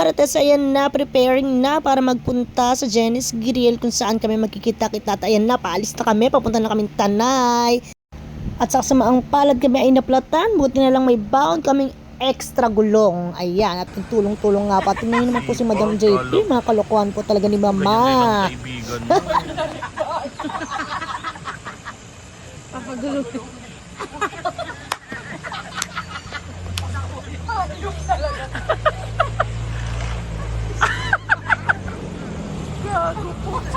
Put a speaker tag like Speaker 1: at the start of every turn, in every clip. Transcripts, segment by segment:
Speaker 1: Marites, ayan na, preparing na para magpunta sa Jenny's Grill kung saan kami magkikita-kita. At ayan na, paalis na kami, papunta na kami Tanay. At sa kasamaang palad kami ay naplatan, buti na lang may baon kaming extra gulong. Ayan, at tulong-tulong nga pa. Tingnan naman po si Madam JP, mga kalokohan po talaga ni Mama. Papagulo.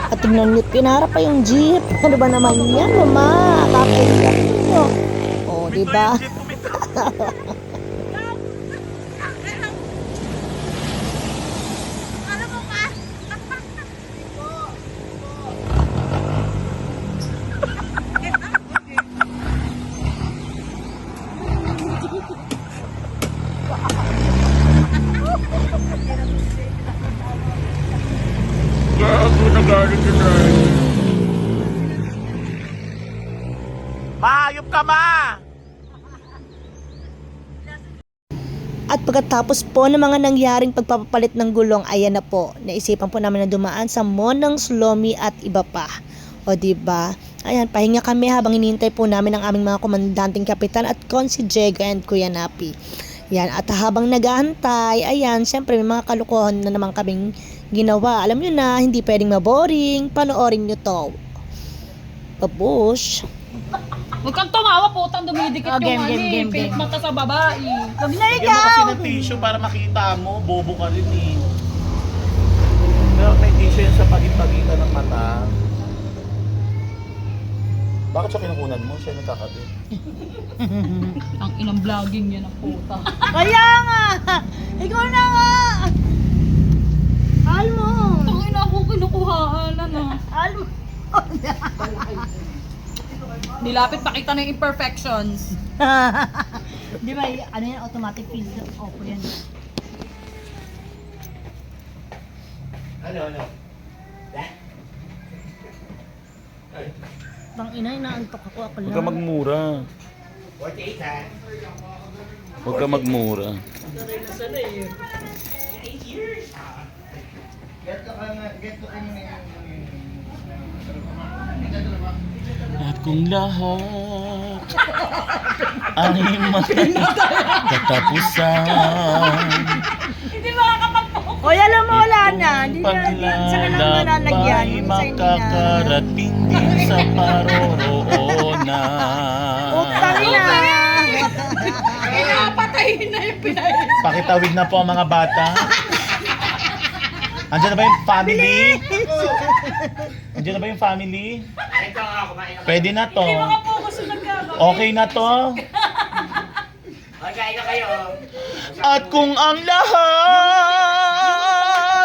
Speaker 1: At tignan nyo, pinarap pa yung jeep. Ano ba naman yan, Mama? Kakaiyak nyo. O, diba?
Speaker 2: Gago na galing ka na. Mahayop ka, ma!
Speaker 1: At pagkatapos po ng mga nangyaring pagpapapalit ng gulong, ayan na po, naisipan po namin na dumaan sa Monang Slomi at iba pa. O diba? Ayan, pahinga kami habang hinihintay po namin ang aming mga komandanting kapitan at Consi Diego and Kuya Napi. Yan, at habang nag-aantay, ayan, syempre may mga kalukuhan na naman kaming ginawa. Alam nyo na, hindi pwedeng maboring. Panoorin nyo to. Babush.
Speaker 3: Huwag kang tumawa, putang dumidikit yung pilit mata sa babae.
Speaker 2: Bigyan mo kasi ng tissue para makita mo. Bobo ka rin eh. Pero may tissue yan sa pagitan ng mata. Bakit siya kinukunan mo? Siya nagkakabit.
Speaker 3: Ang inang vlogging niya ng puta.
Speaker 1: Kaya nga! Ikaw na nga! Hal mo!
Speaker 3: Ang ina ko kinukuhaan, ano.
Speaker 1: Hal mo!
Speaker 3: Nilapit pakita ng imperfections.
Speaker 1: Di ba, ano yan, automatic filter off yan.
Speaker 2: Ano?
Speaker 1: Bang ina, inaantok ako lang.
Speaker 2: Huwag ka magmura. Huwag ka magmura. At kung lahat ay magkatapusan,
Speaker 3: Hindi makakapagpapok.
Speaker 1: Hoy, alam mo, wala na. Hindi na, sa kanang malalagyan.
Speaker 2: paglalakbay makakarating din sa paroroonan.
Speaker 1: Utang na!
Speaker 3: Pinapatayin na yung pinay.
Speaker 2: Pakitawid na po ang mga bata. Andiyan na ba yung family? Andiyan na ba yung family? Pwede na to.
Speaker 3: Makapokus yung nagkakaroon.
Speaker 2: Okay na to.
Speaker 4: Okay na kayo.
Speaker 2: At kung ang lahat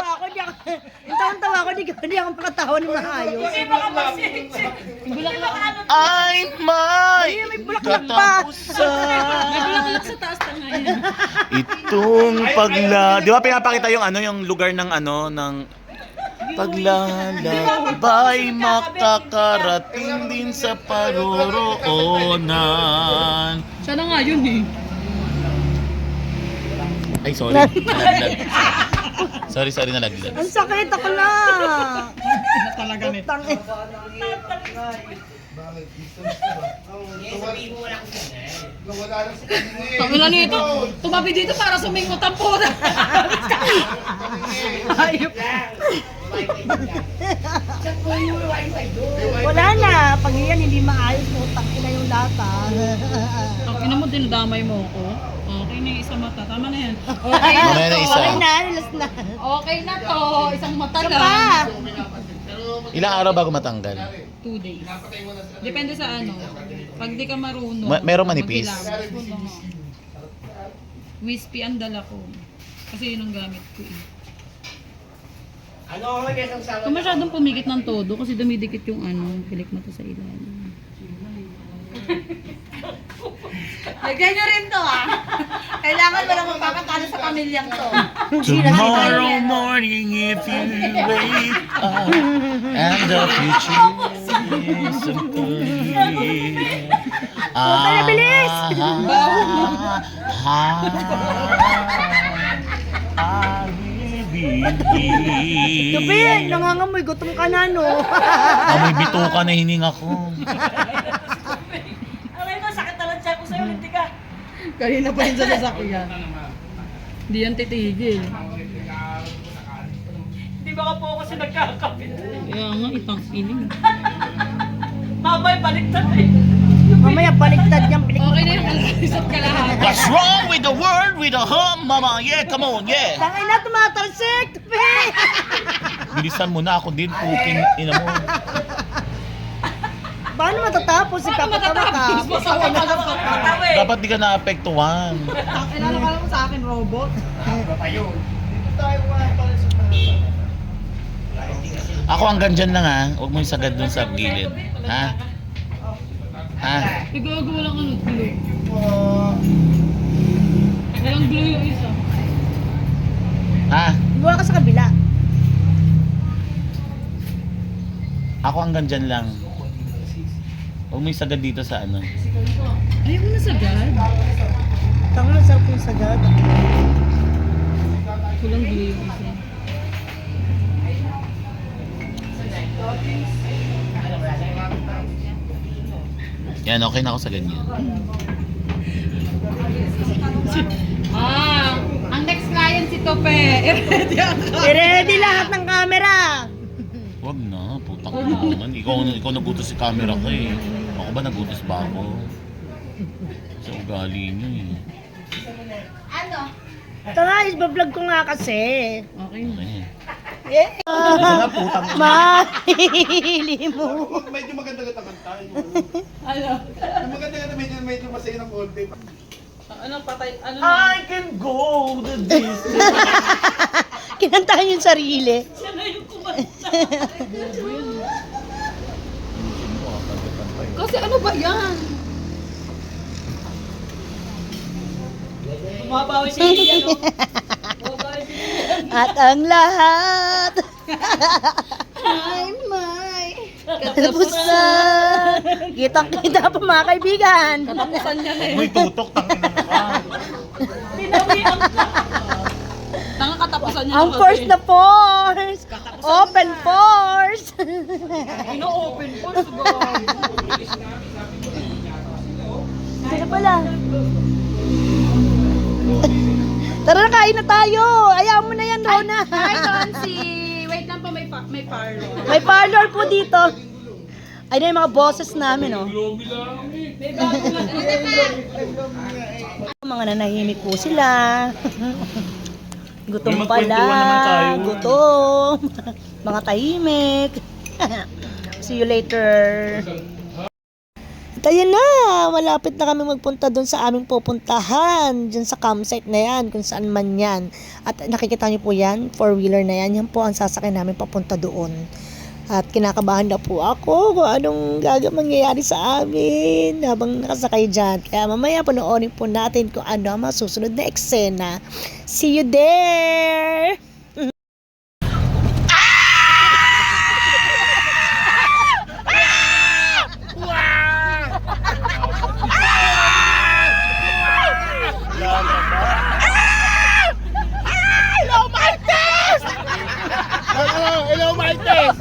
Speaker 1: Ako, di ako, yung taon-tawa ko, di ako pakatawa ng maayos.
Speaker 3: Hindi makapagsiksik. Bulaklak
Speaker 2: ay may katapusan.
Speaker 3: sa taas na ngayon.
Speaker 2: Itong di ba pinapakita yung yung lugar ng ng paglalakbay makakarating din sa paroroonan.
Speaker 3: Siya na nga yun eh.
Speaker 2: Ay, sorry. Nalaglag. Sorry, nalaglag.
Speaker 1: Ang sakit ako na!
Speaker 3: Talaga nito.
Speaker 1: Utang eh.
Speaker 3: Tangina nito. Tumabi dito para sumingot ang puta.
Speaker 1: Ayop. Wala na. Pag yan hindi maayos, utang ina yung lata.
Speaker 3: Ang ina mo, dinadamay mo ako. Okay na yung isang mata. Tama na yan.
Speaker 2: Mamaya na isa.
Speaker 1: Okay na, nilas na.
Speaker 3: Okay na to. Isang mata
Speaker 1: Isa
Speaker 3: lang.
Speaker 1: pa!
Speaker 2: Ilang araw bago matanggal?
Speaker 3: 2 days. Depende sa ano. Pag di ka marunong.
Speaker 2: Merong manipis?
Speaker 3: magkilabas. Wispy ang dala ko. Kasi yun ang gamit ko eh.
Speaker 4: Ano ako yung sa
Speaker 3: Kung masyadong pumikit ng todo kasi dumidikit yung pilik mata sa ilalim.
Speaker 5: Lagyan nyo rin to Kailangan mo lang magpapatalo sa pamilyang to.
Speaker 2: Tomorrow morning if you wake up and the future is so clear.
Speaker 1: bilis!
Speaker 2: I will
Speaker 1: Gabi, nangangamoy, gutom ka na, no?
Speaker 2: Amoy bituka na hininga ko.
Speaker 5: Aray mo, sakit na lang siya ko sa'yo, hindi ka.
Speaker 3: Kanina pa rin sa sasakyan. Hindi yan titigil.
Speaker 5: Hindi ba ka po kasi nagkakapit?
Speaker 3: Kaya nga, itang ining.
Speaker 5: Mamay, baliktad eh.
Speaker 1: Mamaya, baliktad niyang pilik.
Speaker 3: Okay na yung isap ka lahat.
Speaker 2: What's wrong with the world with the hum, mama? Yeah, come on, yeah.
Speaker 1: Tangay na, tumatalsik! Gabi!
Speaker 2: Bilisan mo na ako din, puking ina mo.
Speaker 1: Paano matatapos? Ipapatawa ka.
Speaker 5: Masama ka na makakatawa eh.
Speaker 2: Dapat di ka naapektuhan.
Speaker 3: Kailangan ka lang sa akin, robot.
Speaker 2: Ako hanggang dyan lang ha. Huwag mo isagad dun sa gilid. Ha? Ha?
Speaker 3: Igagawa lang ano, glue. Walang glue yung isa.
Speaker 2: Ha?
Speaker 1: Buha ka sa kabila.
Speaker 2: Ako hanggang dyan lang. Huwag mo isagad dito sa ano.
Speaker 3: Ayaw mo na sagad.
Speaker 1: Tangay, sarap yung sagad.
Speaker 3: Walang glue yung isa.
Speaker 2: Yan, okay na ako sa ganyan.
Speaker 3: Ang next client si Tope.
Speaker 1: I-ready lahat ng camera.
Speaker 2: Huwag na, putang naman. Ikaw nagutos si camera ko eh. Ako ba nagutos ba ako? Sa ugali niyo eh.
Speaker 1: Tara, isbablog ko nga kasi.
Speaker 3: Okay.
Speaker 2: Okay.
Speaker 1: Yeah.
Speaker 2: Sana putang ina.
Speaker 1: Mahili mo.
Speaker 4: Medyo maganda ka kanta.
Speaker 3: Ano?
Speaker 4: Maganda ka medyo masaya ng konti.
Speaker 3: Ano patay? Ano
Speaker 2: I can go the distance.
Speaker 1: Kinantahan yung sarili.
Speaker 5: Siya na yung kumanta.
Speaker 3: Kasi ano ba yan?
Speaker 5: Bumabawi si Lilian, no? Bumabawi si Lilian.
Speaker 1: At ang lahat ay may katapusan. Kitang-kita pa mga kaibigan.
Speaker 3: Katapusan niya na
Speaker 2: May tutok, tangin na ka.
Speaker 5: Pinawian ka.
Speaker 3: Tanga katapusan niya
Speaker 1: Ang force na force. Open force.
Speaker 3: Ino-open po.
Speaker 1: Sino pala? Tara na, kain na tayo. Ayaw mo na yan, Rona.
Speaker 3: Hi, Tonsi. Wait lang po, may parlor.
Speaker 1: May parlor po dito. Ay na yung mga bosses namin, oh. Mga nanahimik po sila. Gutom
Speaker 2: May
Speaker 1: pala.
Speaker 2: magkwentuhan naman tayo.
Speaker 1: Gutom. Mga tahimik. See you later. At ayun na, malapit na kami magpunta doon sa aming pupuntahan. Diyan sa campsite na yan, kung saan man yan. At nakikita niyo po yan, 4-wheeler na yan. Yan po ang sasakyan namin papunta doon. At kinakabahan na po ako kung anong mangyayari sa amin habang nakasakay dyan. Kaya mamaya panoorin po natin kung ano ang masusunod na eksena. See you there!
Speaker 2: Hello, Martes!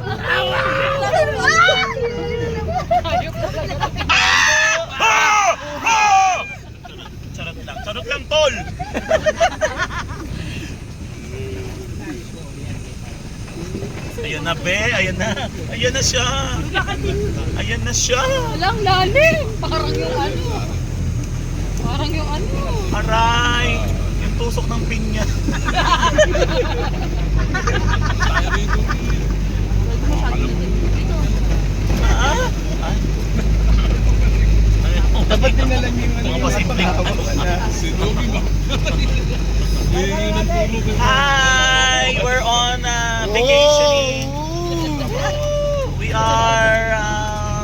Speaker 2: Charot lang, tol! Ayan na, be. Ayan na. Ayan na siya. Ayan na siya.
Speaker 3: Walang lalim. Parang yung ano. Parang yung ano.
Speaker 2: Aray! Yung tusok ng pinya. Ah? Ay.
Speaker 4: Dapat din na lang yung
Speaker 2: Mga pasimpleng Hi! We're on vacationing. We are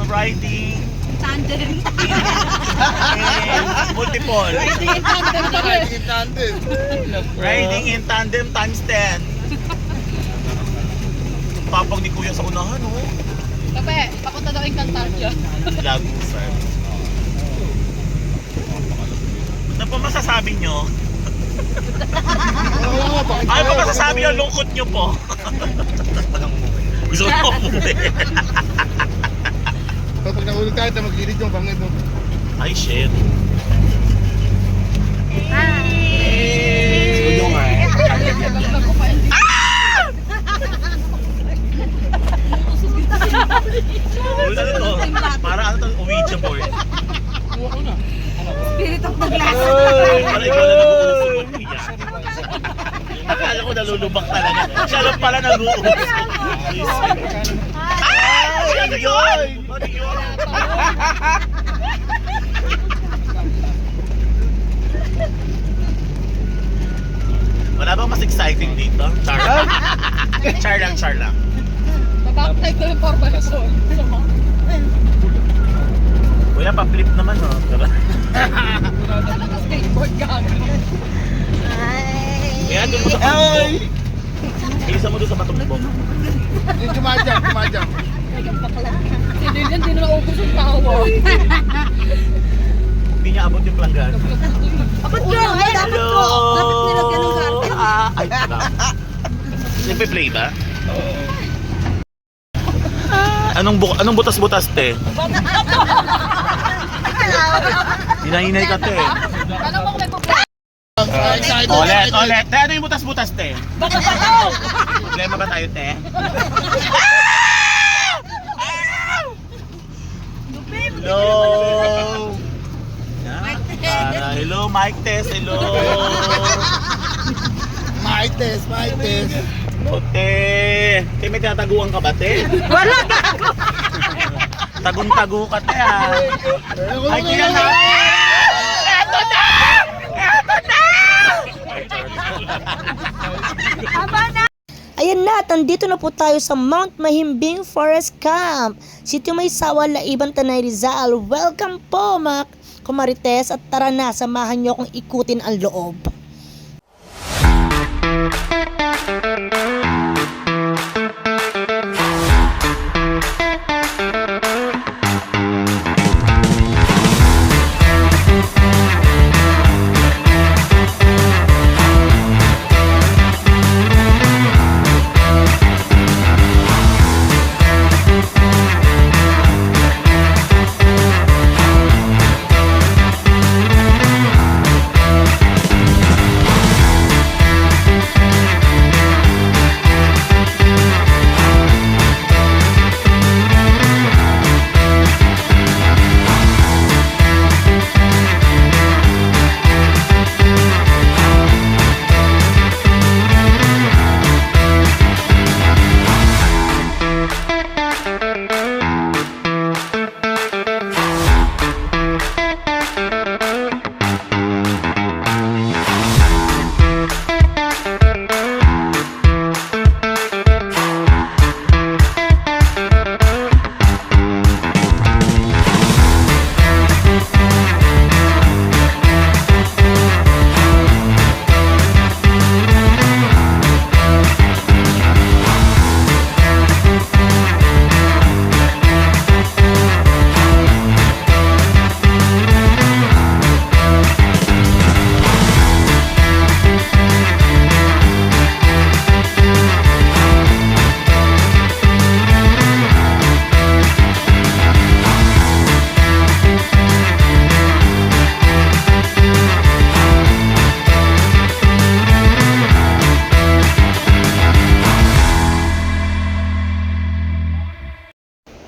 Speaker 2: riding
Speaker 3: Tandem.
Speaker 2: in multiple. Riding in tandem times 10. Papag ni Kuya sa unahan, oh.
Speaker 3: Kape, pakunta daw yung Cantardia.
Speaker 2: Lago, sir. Ano po masasabi nyo? Ano ba masasabi ang lungkot nyo po? Gusto ko umuwi.
Speaker 4: Pag nahulog tayo, mag-irid yung bangin mo.
Speaker 2: Ay, shit. Uy, ano to? Para ano to? Ouija board.
Speaker 5: Spirit of the glass.
Speaker 2: Para ikaw na nag-uusap. Akala ko nalulubak talaga. Siya lang pala nag-uusap. Ay! Ano yun? Ano yun? Wala bang mas exciting dito? Char lang. Char lang, char lang.
Speaker 3: Babak-type ko yung 4x4.
Speaker 2: Kuya, pa-flip naman, oh. Tara.
Speaker 3: Skateboard gagawin.
Speaker 2: Kaya doon mo sa patumbong. Bilisan mo doon sa patumbong.
Speaker 4: Yung jumajam.
Speaker 3: Si Lilian, di na naubos yung tawa.
Speaker 2: Hindi niya abot yung pelanggan.
Speaker 5: Dapat ko, ay dapat ko. Dapat nilagyan ng garden.
Speaker 2: Ay, wala. Nagpe-play ba? Anong butas-butas, te? Hinahinay ka, te.
Speaker 3: Alam mo kung may problema.
Speaker 2: Ulit. Te, ano yung butas-butas, te?
Speaker 3: Bakit ba ito?
Speaker 2: Problema ba tayo, te? Hello! Hello, mic test. Hello!
Speaker 4: Mic test.
Speaker 2: O, te, may tinataguan ka ba, te?
Speaker 5: Wala gago.
Speaker 2: Tagong-tago ka, te, ha? Ay, kaya na! Eto na!
Speaker 1: Ayan na, nandito na po tayo sa Mount Mahimbing Forest Camp. Sitio May Sawa, Laiban, Tanay, Rizal. Welcome po mga kumarites at tara na, samahan nyo akong ikutin ang loob.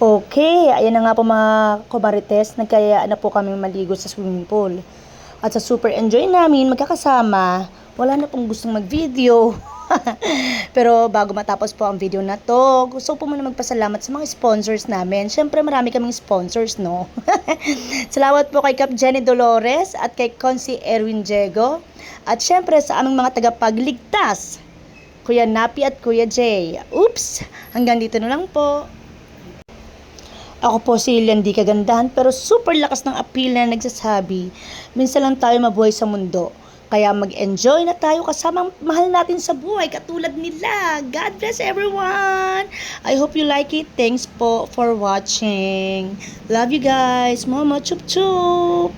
Speaker 1: Okay, ayan na nga po mga kumarites, nagkayaan na po kami maligo sa swimming pool. At sa super enjoy namin, magkakasama, wala na pong gustong mag-video. Pero bago matapos po ang video na to, gusto po muna magpasalamat sa mga sponsors namin. Siyempre marami kaming sponsors, no? Salamat po kay Cap Jenny Dolores at kay Consi Erwin Diego. At siyempre sa aming mga tagapagligtas, Kuya Napi at Kuya Jay. Oops! Hanggang dito na lang po. Ako po si Lilian Di Kagandahan pero super lakas ng appeal na nagsasabi, minsan lang tayo mabuhay sa mundo. Kaya mag-enjoy na tayo kasama mahal natin sa buhay katulad nila. God bless everyone! I hope you like it. Thanks po for watching. Love you guys. Mama chup chup!